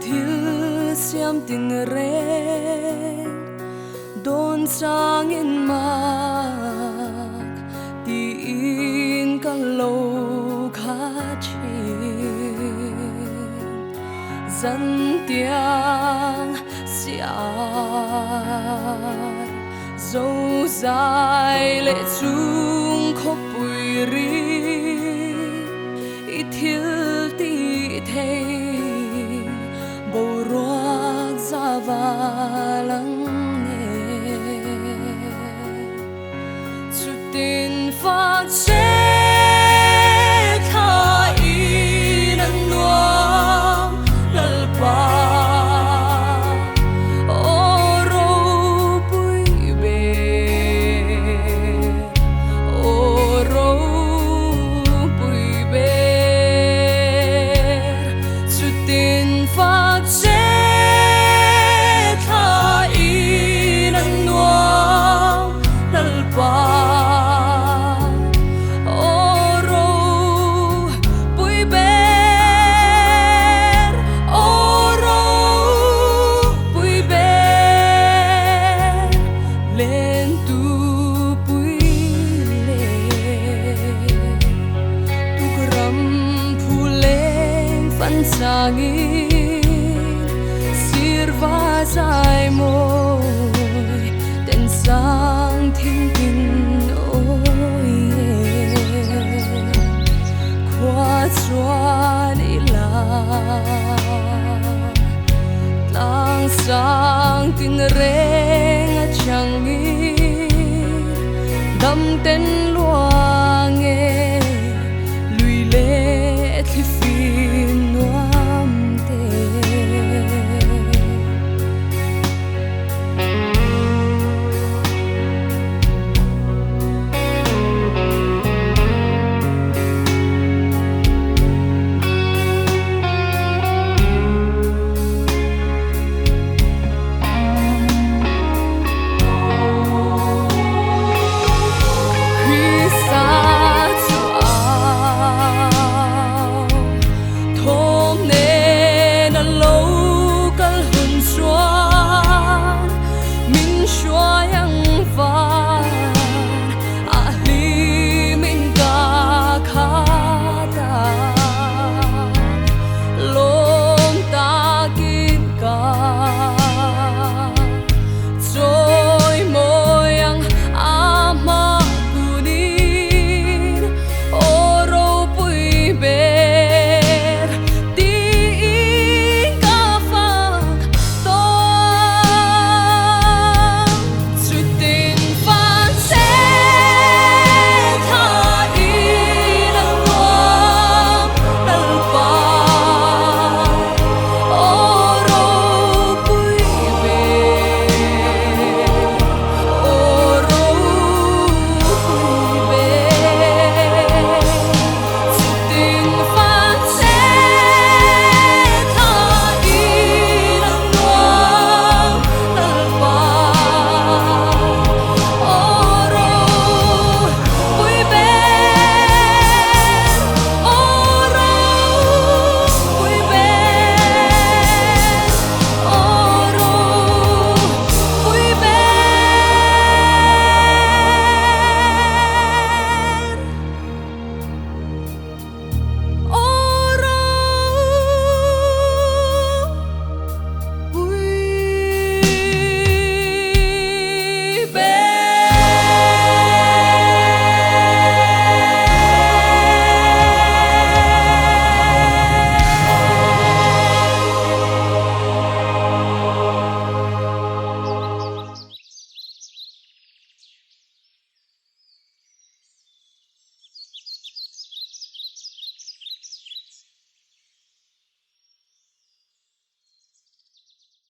thil siam tình re don sang in mak ti in kan lo kha chin dân tiếng xiar dấu dài lệ chung khóc bùi ri ít thiếu tí thề bầu ruột ra và lắng nghe chút tin phát chế tha in ăn nuông lal pa sangin sirva dài môi tên sang thiên kinh ôi qua xóa đi là lang sang tin reng chẳng nghi đâm tên